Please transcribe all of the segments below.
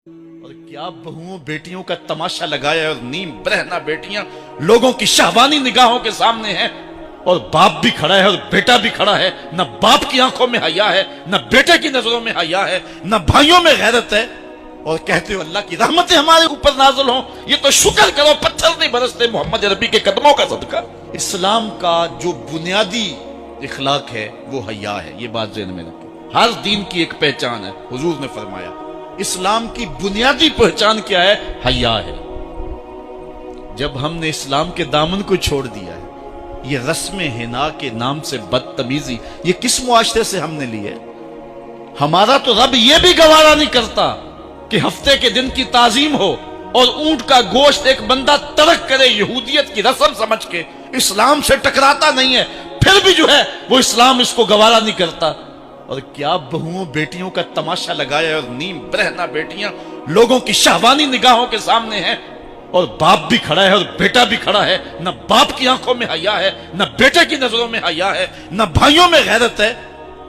اور کیا بہوؤں بیٹیوں کا تماشا لگایا اور نیم برہنہ بیٹیاں لوگوں کی شہوانی نگاہوں کے سامنے ہیں، اور باپ بھی کھڑا ہے اور بیٹا بھی کھڑا ہے، نہ باپ کی آنکھوں میں حیا ہے، نہ بیٹے کی نظروں میں حیا ہے، نہ بھائیوں میں غیرت ہے، اور کہتے ہو اللہ کی رحمتیں ہمارے اوپر نازل ہوں۔ یہ تو شکر کرو پتھر نہیں برستے محمد عربی کے قدموں کا صدقہ۔ اسلام کا جو بنیادی اخلاق ہے وہ حیا ہے، یہ بات ذہن میں رکھیں۔ ہر دین کی ایک پہچان ہے، حضور نے فرمایا اسلام کی بنیادی پہچان کیا ہے؟ حیا ہے۔ جب ہم نے اسلام کے دامن کو چھوڑ دیا ہے، یہ رسم حنا کے نام سے بدتمیزی یہ کس معاشرے سے ہم نے لی ہے؟ ہمارا تو رب یہ بھی گوارا نہیں کرتا کہ ہفتے کے دن کی تعظیم ہو اور اونٹ کا گوشت ایک بندہ ترک کرے یہودیت کی رسم سمجھ کے، اسلام سے ٹکراتا نہیں ہے، پھر بھی جو ہے وہ اسلام اس کو گوارا نہیں کرتا۔ اور کیا بہوؤں بیٹیوں کا تماشا لگایا اور نیم برہنہ بیٹیاں لوگوں کی شہوانی نگاہوں کے سامنے ہیں، اور باپ بھی کھڑا ہے اور بیٹا بھی کھڑا ہے، نہ باپ کی آنکھوں میں حیا ہے، نہ بیٹے کی نظروں میں حیا ہے، نہ بھائیوں میں غیرت ہے،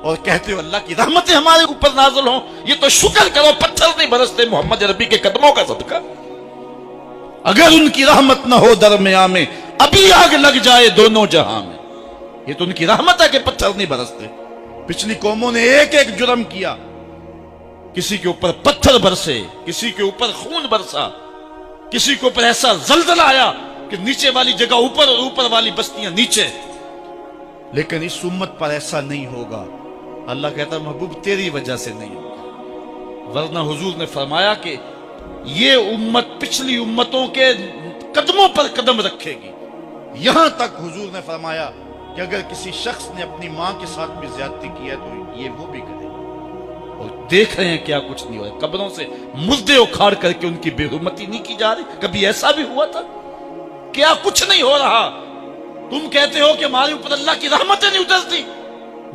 اور کہتے ہو اللہ کی رحمتیں ہمارے اوپر نازل ہوں۔ یہ تو شکر کرو پتھر نہیں برستے محمد عربی کے قدموں کا صدقہ۔ اگر ان کی رحمت نہ ہو درمیان میں ابھی آگ لگ جائے دونوں جہاں میں۔ یہ تو ان کی رحمت ہے کہ پتھر نہیں برستے۔ پچھلی قوموں نے ایک ایک جرم کیا، کسی کے اوپر پتھر برسے، کسی کے اوپر خون برسا، کسی کے اوپر ایسا زلزلہ آیا کہ نیچے والی جگہ اوپر اور اوپر والی بستیاں نیچے، لیکن اس امت پر ایسا نہیں ہوگا۔ اللہ کہتا محبوب تیری وجہ سے نہیں ہوگا، ورنہ حضور نے فرمایا کہ یہ امت پچھلی امتوں کے قدموں پر قدم رکھے گی۔ یہاں تک حضور نے فرمایا کہ اگر کسی شخص نے اپنی ماں کے ساتھ بھی زیادتی کی ہے تو یہ وہ بھی کرے گا۔ اور دیکھ رہے ہیں کیا کچھ نہیں ہو رہا، قبروں سے مردے اکھاڑ کر کے ان کی بے حرمتی نہیں کی جا رہی۔ کبھی ایسا بھی ہوا تھا؟ کیا کچھ نہیں ہو رہا؟ تم کہتے ہو کہ ہمارے اوپر اللہ کی رحمتیں نہیں اترتی،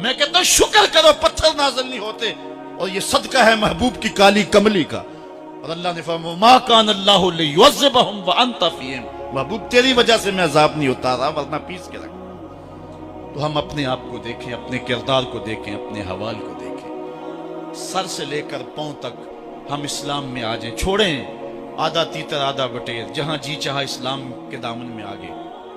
میں کہتا ہوں شکر کرو پتھر نازل نہیں ہوتے، اور یہ صدقہ ہے محبوب کی کالی کملی کا۔ اور اللہ نے فرمایا ما کان اللہ لیعذبہم وانت فیہم، محبوب تیری وجہ سے میں عذاب نہیں اتارا ورنہ پیس کے رکھ۔ تو ہم اپنے آپ کو دیکھیں، اپنے کردار کو دیکھیں، اپنے حوال کو دیکھیں، سر سے لے کر پاؤں تک ہم اسلام میں آ جائیں، چھوڑیں آدھا تیتر آدھا بٹیر، جہاں جی چاہا اسلام کے دامن میں آگے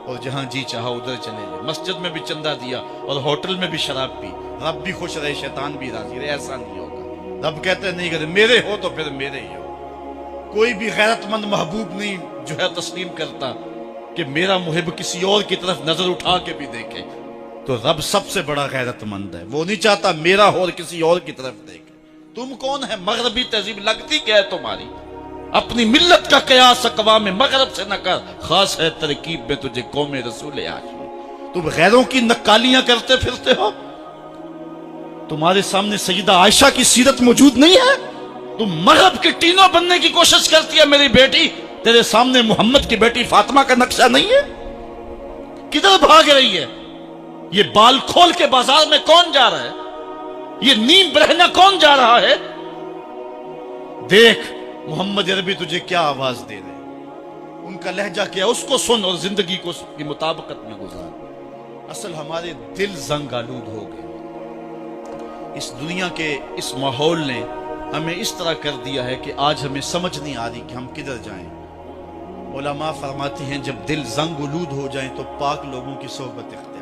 اور جہاں جی چاہا ادھر چلے جائیں، مسجد میں بھی چندہ دیا اور ہوٹل میں بھی شراب پی، رب بھی خوش رہے شیطان بھی راضی رہے، ایسا نہیں ہوگا۔ رب کہتے نہیں کرے میرے ہو تو پھر میرے ہی ہو۔ کوئی بھی غیرت مند محبوب نہیں جو ہے تسلیم کرتا کہ میرا محب کسی اور کی طرف نظر اٹھا کے بھی دیکھے، تو رب سب سے بڑا غیرت مند ہے، وہ نہیں چاہتا میرا ہو اور کسی اور کی طرف دیکھے۔ تم کون ہے؟ مغربی تہذیب لگتی کیا ہے تمہاری؟ اپنی ملت کا قیاس اقوام مغرب سے نہ کر، خاص ہے ترکیب میں تجھے قوم رسول ہاشمی۔ تم غیروں کی نکالیاں کرتے پھرتے ہو، تمہارے سامنے سیدہ عائشہ کی سیرت موجود نہیں ہے؟ تم مغرب کے ٹینوں بننے کی کوشش کرتی ہے میری بیٹی، تیرے سامنے محمد کی بیٹی فاطمہ کا نقشہ نہیں ہے؟ کدھر بھاگ رہی ہے؟ یہ بال کھول کے بازار میں کون جا رہا ہے؟ یہ نیم برہنہ کون جا رہا ہے؟ دیکھ محمد عربی تجھے کیا آواز دے رہے، ان کا لہجہ کیا، اس کو سن اور زندگی کو اس کی مطابقت میں گزار۔ اصل ہمارے دل زنگ آلود ہو گئے، اس دنیا کے اس ماحول نے ہمیں اس طرح کر دیا ہے کہ آج ہمیں سمجھ نہیں آ رہی کہ ہم کدھر جائیں۔ علماء فرماتے ہیں جب دل زنگ آلود ہو جائیں تو پاک لوگوں کی صحبت اختیار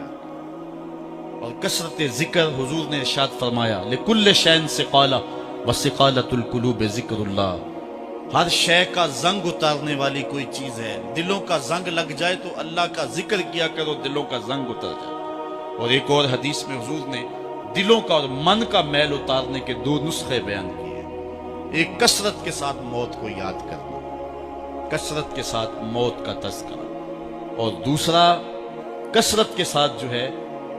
اور کثرت ذکر۔ حضور نے ارشاد فرمایا لکل شین سقالہ وسقالۃ القلوب ذکر اللہ، ہر شے کا زنگ اتارنے والی کوئی چیز ہے، دلوں کا زنگ لگ جائے تو اللہ کا ذکر کیا کرو، دلوں کا زنگ اتر جائے۔ اور ایک اور حدیث میں حضور نے دلوں کا اور من کا میل اتارنے کے دو نسخے بیان کیے، ایک کثرت کے ساتھ موت کو یاد کرنا، کثرت کے ساتھ موت کا تذکرہ، اور دوسرا کثرت کے ساتھ جو ہے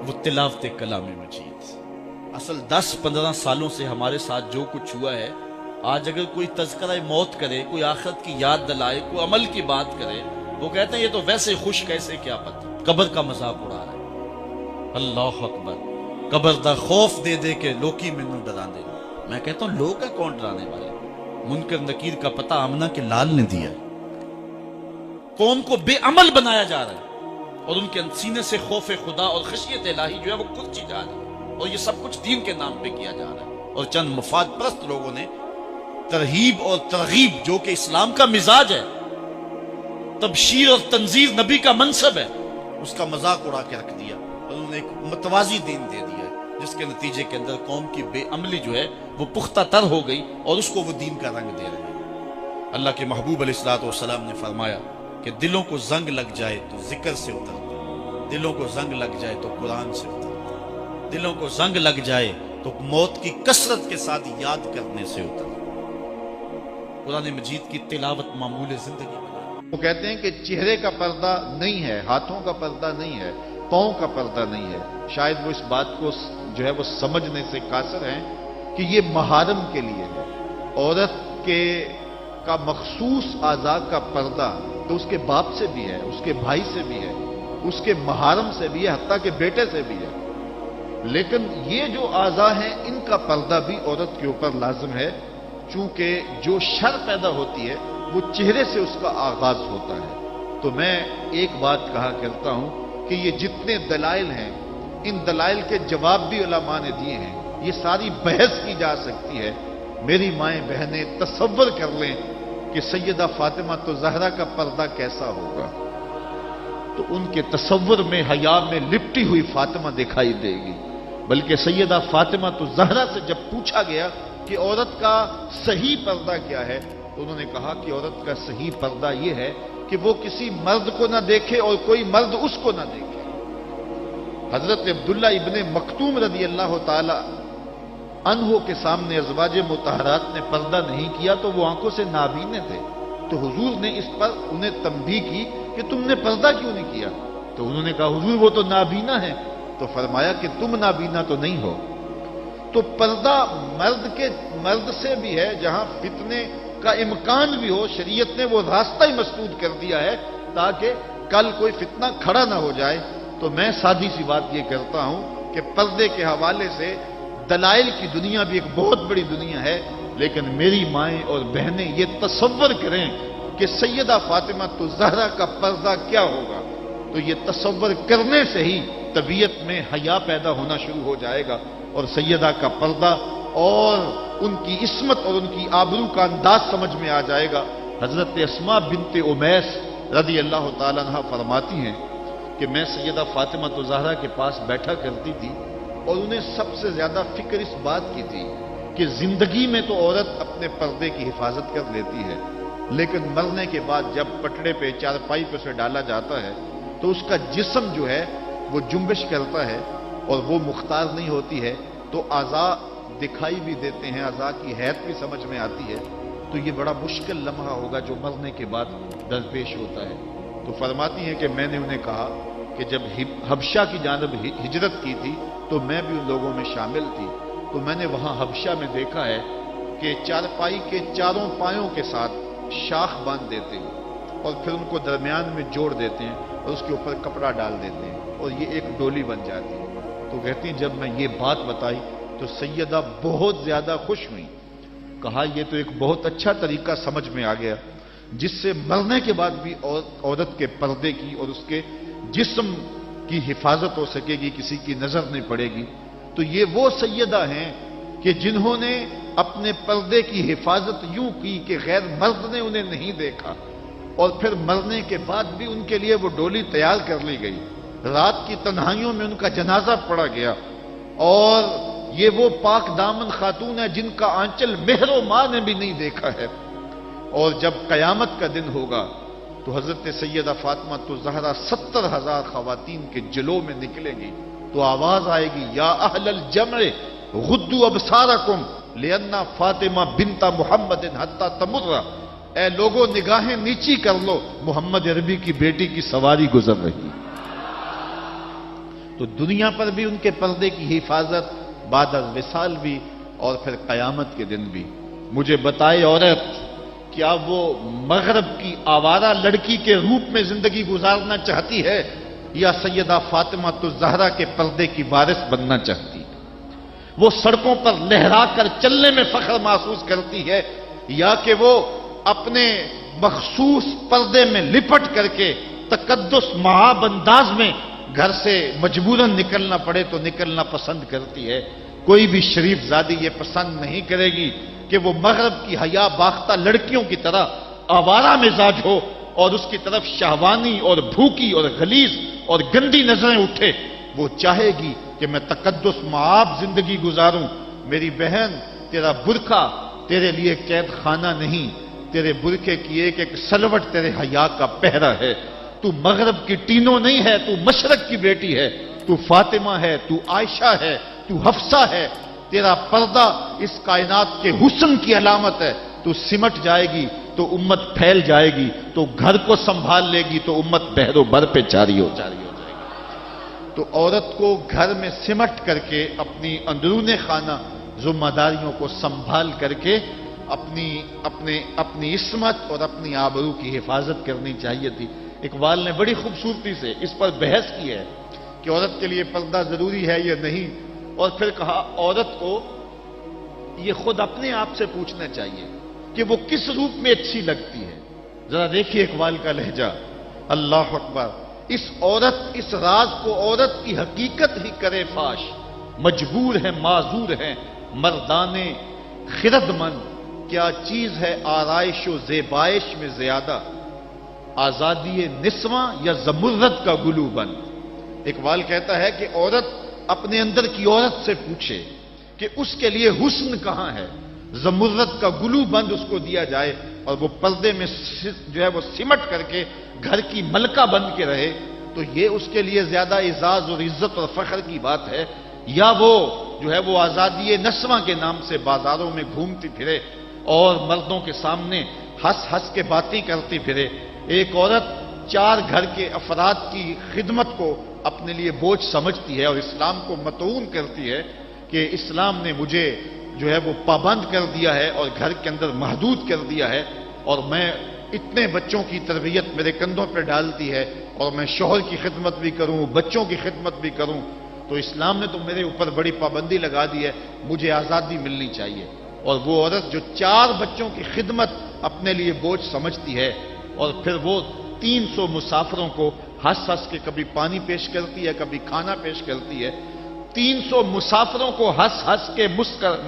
وہ تلاوت کلام مجید۔ اصل 10-15 سالوں سے ہمارے ساتھ جو کچھ ہوا ہے، آج اگر کوئی تذکرہ موت کرے، کوئی آخرت کی یاد دلائے، کوئی عمل کی بات کرے، وہ کہتے ہیں یہ تو ویسے خوش کیسے، کیا پتہ، قبر کا مذاق اڑا رہا ہے۔ اللہ اکبر، قبر دا خوف دے دے کے لوکی مینوں ڈرا دے۔ میں کہتا ہوں لوگ ہے کون ڈرانے والے؟ منکر نکیر کا پتہ آمنہ کے لال نے دیا ہے۔ قوم کو بے عمل بنایا جا رہا ہے اور ان کے سینے سے خوف خدا اور خشیت الہی جو ہے وہ کھلتی جا رہی ہے، اور یہ سب کچھ دین کے نام پہ کیا جا رہا ہے، اور چند مفاد پرست لوگوں نے ترہیب اور ترغیب جو کہ اسلام کا مزاج ہے، تبشیر اور تنذیر نبی کا منصب ہے، اس کا مذاق اڑا کے رکھ دیا اور انہوں نے ایک متوازی دین دے دیا ہے، جس کے نتیجے کے اندر قوم کی بے عملی جو ہے وہ پختہ تر ہو گئی اور اس کو وہ دین کا رنگ دے رہے ہیں۔ اللہ کے محبوب علیہ الصلوۃ والسلام نے فرمایا کہ دلوں کو زنگ لگ جائے تو ذکر سے اترتا، دلوں کو زنگ لگ جائے تو قرآن سے اترتا، دلوں کو زنگ لگ جائے تو موت کی کثرت کے ساتھ یاد کرنے سے اترتا۔ قرآن مجید کی تلاوت معمول زندگی بنا۔ وہ کہتے ہیں کہ چہرے کا پردہ نہیں ہے، ہاتھوں کا پردہ نہیں ہے، پاؤں کا پردہ نہیں ہے۔ شاید وہ اس بات کو جو ہے وہ سمجھنے سے قاصر ہیں کہ یہ محارم کے لیے ہے۔ عورت کا مخصوص اعضاء کا پردہ تو اس کے باپ سے بھی ہے، اس کے بھائی سے بھی ہے، اس کے محارم سے بھی ہے، حتیٰ کہ بیٹے سے بھی ہے۔ لیکن یہ جو اعضاء ہیں ان کا پردہ بھی عورت کے اوپر لازم ہے، چونکہ جو شر پیدا ہوتی ہے وہ چہرے سے اس کا آغاز ہوتا ہے۔ تو میں ایک بات کہا کرتا ہوں کہ یہ جتنے دلائل ہیں، ان دلائل کے جواب بھی علماء نے دیے ہیں، یہ ساری بحث کی جا سکتی ہے۔ میری مائیں بہنیں تصور کر لیں کہ سیدہ فاطمہ تو زہرا کا پردہ کیسا ہوگا، تو ان کے تصور میں حیا میں لپٹی ہوئی فاطمہ دکھائی دے گی۔ بلکہ سیدہ فاطمہ تو زہرا سے جب پوچھا گیا کہ عورت کا صحیح پردہ کیا ہے، تو انہوں نے کہا کہ عورت کا صحیح پردہ یہ ہے کہ وہ کسی مرد کو نہ دیکھے اور کوئی مرد اس کو نہ دیکھے۔ حضرت عبداللہ ابن مکتوم رضی اللہ تعالی عنہ کے سامنے ازواج مطہرات نے پردہ نہیں کیا تو وہ آنکھوں سے نابینے تھے، تو حضور نے اس پر انہیں تنبیہ کی کہ تم نے پردہ کیوں نہیں کیا؟ تو انہوں نے کہا حضور وہ تو نابینا ہے۔ تو فرمایا کہ تم نابینا تو نہیں ہو۔ تو پردہ مرد سے بھی ہے، جہاں فتنے کا امکان بھی ہو، شریعت نے وہ راستہ ہی مسدود کر دیا ہے تاکہ کل کوئی فتنہ کھڑا نہ ہو جائے۔ تو میں سادی سی بات یہ کرتا ہوں کہ پردے کے حوالے سے دلائل کی دنیا بھی ایک بہت بڑی دنیا ہے، لیکن میری مائیں اور بہنیں یہ تصور کریں کہ سیدہ فاطمہ تو زہرا کا پردہ کیا ہوگا، تو یہ تصور کرنے سے ہی طبیعت میں حیا پیدا ہونا شروع ہو جائے گا، اور سیدہ کا پردہ اور ان کی عصمت اور ان کی آبرو کا انداز سمجھ میں آ جائے گا۔ حضرت اسماء بنت امیس رضی اللہ تعالیٰ عنہ فرماتی ہیں کہ میں سیدہ فاطمہ زہرا کے پاس بیٹھا کرتی تھی اور انہیں سب سے زیادہ فکر اس بات کی تھی کہ زندگی میں تو عورت اپنے پردے کی حفاظت کر لیتی ہے، لیکن مرنے کے بعد جب پٹڑے پہ چارپائی پہ سے ڈالا جاتا ہے تو اس کا جسم جو ہے وہ جنبش کرتا ہے اور وہ مختار نہیں ہوتی ہے، تو اعضاء دکھائی بھی دیتے ہیں، اعضاء کی حیت بھی سمجھ میں آتی ہے، تو یہ بڑا مشکل لمحہ ہوگا جو مرنے کے بعد درپیش ہوتا ہے۔ تو فرماتی ہیں کہ میں نے انہیں کہا کہ جب حبشہ کی جانب ہجرت کی تھی تو میں بھی ان لوگوں میں شامل تھی، تو میں نے وہاں حبشہ میں دیکھا ہے کہ چارپائی کے چاروں پایوں کے ساتھ شاخ باندھ دیتے ہیں اور پھر ان کو درمیان میں جوڑ دیتے ہیں اور اس کے اوپر کپڑا ڈال دیتے ہیں اور یہ ایک ڈولی بن جاتی ہے۔ تو کہتی ہیں جب میں یہ بات بتائی تو سیدہ بہت زیادہ خوش ہوئی، کہا یہ تو ایک بہت اچھا طریقہ سمجھ میں آ گیا جس سے مرنے کے بعد بھی عورت کے پردے کی اور اس کے جسم کی حفاظت ہو سکے گی، کسی کی نظر نہیں پڑے گی۔ تو یہ وہ سیدہ ہیں کہ جنہوں نے اپنے پردے کی حفاظت یوں کی کہ غیر مرد نے انہیں نہیں دیکھا، اور پھر مرنے کے بعد بھی ان کے لیے وہ ڈولی تیار کر لی گئی، رات کی تنہائیوں میں ان کا جنازہ پڑا گیا، اور یہ وہ پاک دامن خاتون ہے جن کا آنچل مہر و ماں نے بھی نہیں دیکھا ہے۔ اور جب قیامت کا دن ہوگا تو حضرت سیدہ فاطمہ زہرا 70,000 خواتین کے جلو میں نکلیں گی، تو آواز آئے گی یا اہل الجمع غدوا ابصارکم لأن فاطمہ بنت محمد حتی تمر، اے لوگوں نگاہیں نیچی کر لو، محمد عربی کی بیٹی کی سواری گزر رہی۔ تو دنیا پر بھی ان کے پردے کی حفاظت، بعد از وصال بھی، اور پھر قیامت کے دن بھی۔ مجھے بتائے عورت کیا وہ مغرب کی آوارہ لڑکی کے روپ میں زندگی گزارنا چاہتی ہے یا سیدہ فاطمہ زہرا کے پردے کی وارث بننا چاہتی ہے؟ وہ سڑکوں پر لہرا کر چلنے میں فخر محسوس کرتی ہے یا کہ وہ اپنے مخصوص پردے میں لپٹ کر کے تقدس مہاب انداز میں گھر سے مجبوراً نکلنا پڑے تو نکلنا پسند کرتی ہے؟ کوئی بھی شریف زادی یہ پسند نہیں کرے گی کہ وہ مغرب کی حیا باختہ لڑکیوں کی طرح آوارہ مزاج ہو اور اس کی طرف شہوانی اور بھوکی اور غلیظ اور گندی نظریں اٹھے. وہ چاہے گی کہ میں تقدس معاب زندگی گزاروں. میری بہن، تیرا برقع تیرے لیے قید خانہ نہیں، تیرے برقعے کی ایک ایک سلوٹ تیرے حیا کا پہرا ہے. تو مغرب کی ٹینوں نہیں ہے، تو مشرق کی بیٹی ہے. تو فاطمہ ہے، تو عائشہ ہے، تو حفصہ ہے. تیرا پردہ اس کائنات کے حسن کی علامت ہے. تو سمٹ جائے گی تو امت پھیل جائے گی، تو گھر کو سنبھال لے گی تو امت بحر و بر پہ جاری ہو جائے گی. تو عورت کو گھر میں سمٹ کر کے اپنی اندرون خانہ ذمہ داریوں کو سنبھال کر کے اپنی عصمت اور اپنی آبرو کی حفاظت کرنی چاہیے تھی. اقبال نے بڑی خوبصورتی سے اس پر بحث کی ہے کہ عورت کے لیے پردہ ضروری ہے یا نہیں، اور پھر کہا عورت کو یہ خود اپنے آپ سے پوچھنا چاہیے کہ وہ کس روپ میں اچھی لگتی ہے. ذرا دیکھیے اقبال کا لہجہ. اللہ اکبر. اس راز کو عورت کی حقیقت ہی کرے فاش. مجبور ہے معذور ہے مردانے خرد مند. کیا چیز ہے آرائش و زیبائش میں زیادہ، آزادی نسواں یا زمرد کا گلو بند. اقبال کہتا ہے کہ عورت اپنے اندر کی عورت سے پوچھے کہ اس کے لیے حسن کہاں ہے. زمرد کا گلو بند اس کو دیا جائے اور وہ پردے میں جو ہے وہ سمٹ کر کے گھر کی ملکہ بن کے رہے، تو یہ اس کے لیے زیادہ اعزاز اور عزت اور فخر کی بات ہے، یا وہ جو ہے وہ آزادی نسواں کے نام سے بازاروں میں گھومتی پھرے اور مردوں کے سامنے ہنس ہنس کے باتیں کرتی پھرے. ایک عورت 4 گھر کے افراد کی خدمت کو اپنے لیے بوجھ سمجھتی ہے اور اسلام کو متعون کرتی ہے کہ اسلام نے مجھے جو ہے وہ پابند کر دیا ہے اور گھر کے اندر محدود کر دیا ہے، اور میں اتنے بچوں کی تربیت میرے کندھوں پہ ڈالتی ہے اور میں شوہر کی خدمت بھی کروں، بچوں کی خدمت بھی کروں، تو اسلام نے تو میرے اوپر بڑی پابندی لگا دی ہے، مجھے آزادی ملنی چاہیے. اور وہ عورت جو 4 بچوں کی خدمت اپنے لیے بوجھ سمجھتی ہے اور پھر وہ 300 مسافروں کو ہنس ہنس کے کبھی پانی پیش کرتی ہے، کبھی کھانا پیش کرتی ہے. 300 مسافروں کو ہنس ہنس کے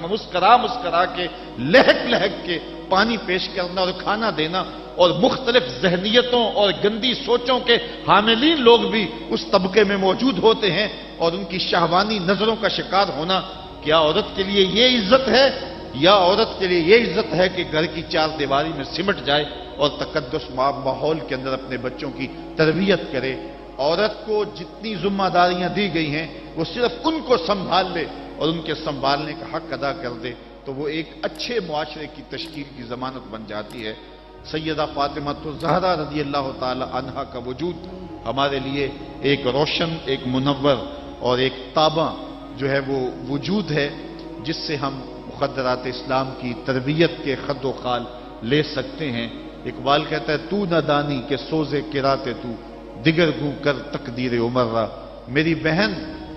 مسکرا کے لہک لہک کے پانی پیش کرنا اور کھانا دینا، اور مختلف ذہنیتوں اور گندی سوچوں کے حاملین لوگ بھی اس طبقے میں موجود ہوتے ہیں اور ان کی شہوانی نظروں کا شکار ہونا. کیا عورت کے لیے یہ عزت ہے، یا عورت کے لیے یہ عزت ہے کہ گھر کی 4 دیواری میں سمٹ جائے اور تقدس ماحول کے اندر اپنے بچوں کی تربیت کرے؟ عورت کو جتنی ذمہ داریاں دی گئی ہیں وہ صرف ان کو سنبھال لے اور ان کے سنبھالنے کا حق ادا کر دے تو وہ ایک اچھے معاشرے کی تشکیل کی ضمانت بن جاتی ہے. سیدہ فاطمہ الزہرا رضی اللہ تعالی عنہا کا وجود ہمارے لیے ایک روشن، ایک منور اور ایک تابع جو ہے وہ وجود ہے، جس سے ہم مقدرات اسلام کی تربیت کے خد و خال لے سکتے ہیں. اقبال کہتا ہے تو نہ دانی کہ سوزے کراتے تو دیگر گو کر تقدیر عمر را. میری بہن،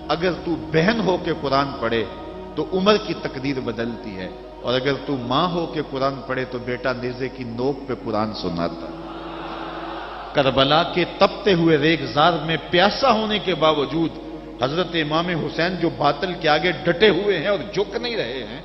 اگر تو بہن ہو کے قرآن پڑھے تو عمر کی تقدیر بدلتی ہے، اور اگر تو ماں ہو کے قرآن پڑھے تو بیٹا نیزے کی نوک پہ قرآن سناتا. کربلا کے تپتے ہوئے ریگزار میں پیاسا ہونے کے باوجود حضرت امام حسین جو باطل کے آگے ڈٹے ہوئے ہیں اور جھک نہیں رہے ہیں،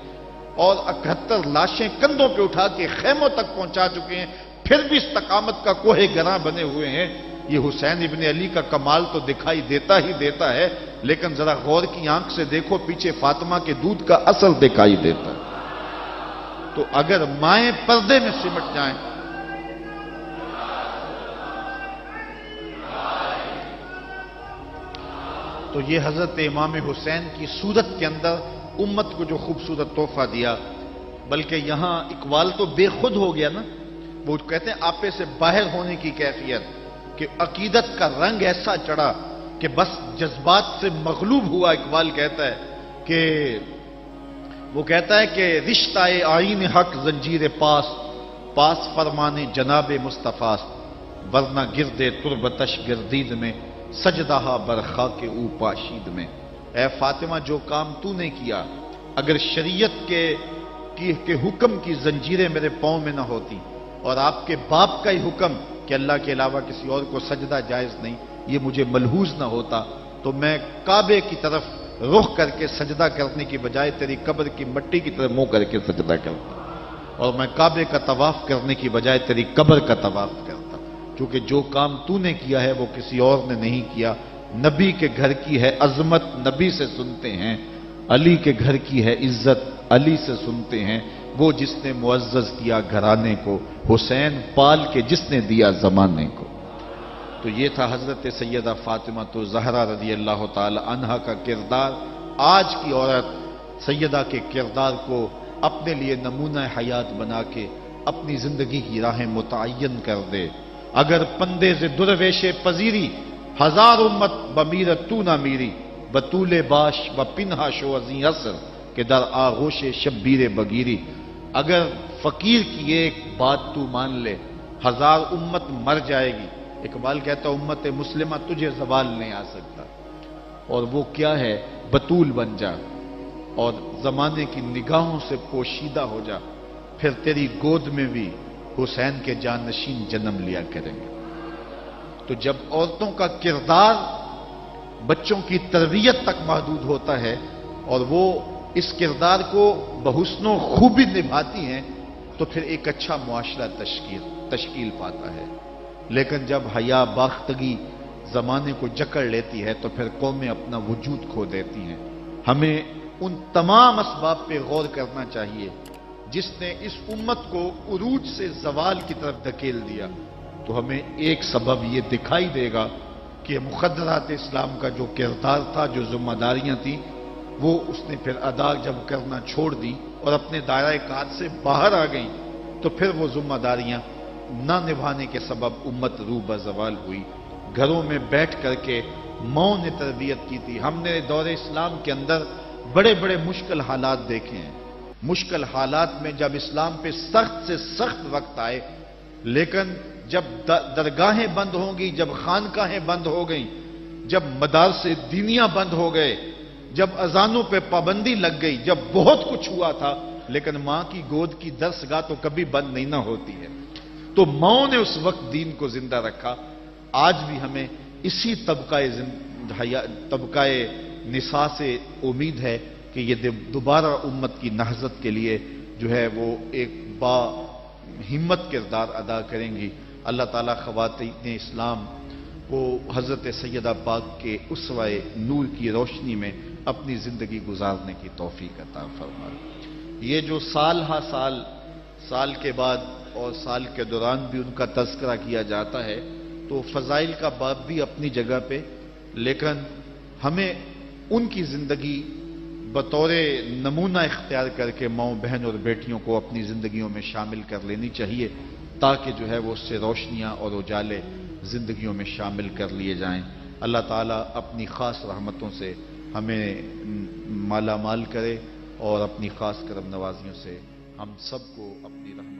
اور 71 لاشیں کندھوں پہ اٹھا کے خیموں تک پہنچا چکے ہیں، پھر بھی استقامت کا کوہ گراں بنے ہوئے ہیں. یہ حسین ابن علی کا کمال تو دکھائی دیتا ہی دیتا ہے، لیکن ذرا غور کی آنکھ سے دیکھو پیچھے فاطمہ کے دودھ کا اثر دکھائی دیتا ہے. تو اگر مائیں پردے میں سمٹ جائیں تو یہ حضرت امام حسین کی صورت کے اندر امت کو جو خوبصورت تحفہ دیا. بلکہ یہاں اقبال تو بے خود ہو گیا نا، وہ کہتے ہیں آپے سے باہر ہونے کی کیفیت، کہ عقیدت کا رنگ ایسا چڑھا کہ بس جذبات سے مغلوب ہوا. اقبال کہتا ہے کہ رشتہ آئین حق زنجیر پاس فرمانے جناب مصطفیٰ، ورنہ گردے تربتش گردید میں سجدہ برخا کے او پاشید میں. اے فاطمہ، جو کام تو نے کیا، اگر شریعت کے حکم کی زنجیریں میرے پاؤں میں نہ ہوتی اور آپ کے باپ کا ہی حکم کہ اللہ کے علاوہ کسی اور کو سجدہ جائز نہیں، یہ مجھے ملحوظ نہ ہوتا، تو میں کعبے کی طرف رخ کر کے سجدہ کرنے کی بجائے تیری قبر کی مٹی کی طرف منہ کر کے سجدہ کرتا. اور میں کعبے کا طواف کرنے کی بجائے تیری قبر کا طواف کرتا، کیونکہ جو کام تو نے کیا ہے وہ کسی اور نے نہیں کیا۔ نبی کے گھر کی ہے عظمت، نبی سے سنتے ہیں، علی کے گھر کی ہے عزت، علی سے سنتے ہیں، وہ جس نے معزز کیا گھرانے کو، حسین پال کے جس نے دیا زمانے کو۔ تو یہ تھا حضرت سیدہ فاطمہ تو زہرا رضی اللہ تعالی عنہا کا کردار۔ آج کی عورت سیدہ کے کردار کو اپنے لیے نمونہ حیات بنا کے اپنی زندگی کی راہیں متعین کر دے۔ اگر پندے سے درویش پذیری، ہزار امت بمیرت تو نہ میری، بطول باش و پنہا شو ازیں اثر کہ در آغوش شبیر بگیری۔ اگر فقیر کی ایک بات تو مان لے، ہزار امت مر جائے گی۔ اقبال کہتا امت مسلمہ تجھے زوال نہیں آ سکتا، اور وہ کیا ہے؟ بطول بن جا اور زمانے کی نگاہوں سے پوشیدہ ہو جا، پھر تیری گود میں بھی حسین کے جانشین جنم لیا کریں گے۔ تو جب عورتوں کا کردار بچوں کی تربیت تک محدود ہوتا ہے اور وہ اس کردار کو بحسن و خوبی نبھاتی ہیں، تو پھر ایک اچھا معاشرہ تشکیل پاتا ہے۔ لیکن جب حیا باختگی زمانے کو جکڑ لیتی ہے تو پھر قومیں اپنا وجود کھو دیتی ہیں۔ ہمیں ان تمام اسباب پہ غور کرنا چاہیے جس نے اس امت کو عروج سے زوال کی طرف دھکیل دیا، تو ہمیں ایک سبب یہ دکھائی دے گا کہ مقدرات اسلام کا جو کردار تھا، جو ذمہ داریاں تھیں، وہ اس نے پھر ادا جب کرنا چھوڑ دی اور اپنے دائرہ کار سے باہر آ گئیں، تو پھر وہ ذمہ داریاں نہ نبھانے کے سبب امت روح بزوال ہوئی۔ گھروں میں بیٹھ کر کے ماؤں نے تربیت کی تھی۔ ہم نے دور اسلام کے اندر بڑے بڑے مشکل حالات دیکھے ہیں۔ مشکل حالات میں جب اسلام پہ سخت سے سخت وقت آئے، لیکن جب درگاہیں بند ہوں گی، جب خانقاہیں بند ہو گئیں، جب مدارس دینیاں بند ہو گئے، جب اذانوں پہ پابندی لگ گئی، جب بہت کچھ ہوا تھا، لیکن ماں کی گود کی درسگاہ تو کبھی بند نہیں نہ ہوتی ہے۔ تو ماؤں نے اس وقت دین کو زندہ رکھا۔ آج بھی ہمیں اسی طبقہ نساء سے امید ہے کہ یہ دوبارہ امت کی نہضت کے لیے جو ہے وہ ایک با ہمت کردار ادا کریں گی۔ اللہ تعالیٰ خواتین اسلام کو حضرت سیدہ پاک کے اسوہ نور کی روشنی میں اپنی زندگی گزارنے کی توفیق عطا فرمائے۔ یہ جو سال ہا سال کے بعد اور سال کے دوران بھی ان کا تذکرہ کیا جاتا ہے، تو فضائل کا باب بھی اپنی جگہ پہ، لیکن ہمیں ان کی زندگی بطور نمونہ اختیار کر کے ماؤں بہن اور بیٹیوں کو اپنی زندگیوں میں شامل کر لینی چاہیے، تاکہ جو ہے وہ اس سے روشنیاں اور اجالے زندگیوں میں شامل کر لیے جائیں۔ اللہ تعالیٰ اپنی خاص رحمتوں سے ہمیں مالا مال کرے اور اپنی خاص کرم نوازیوں سے ہم سب کو اپنی رحمت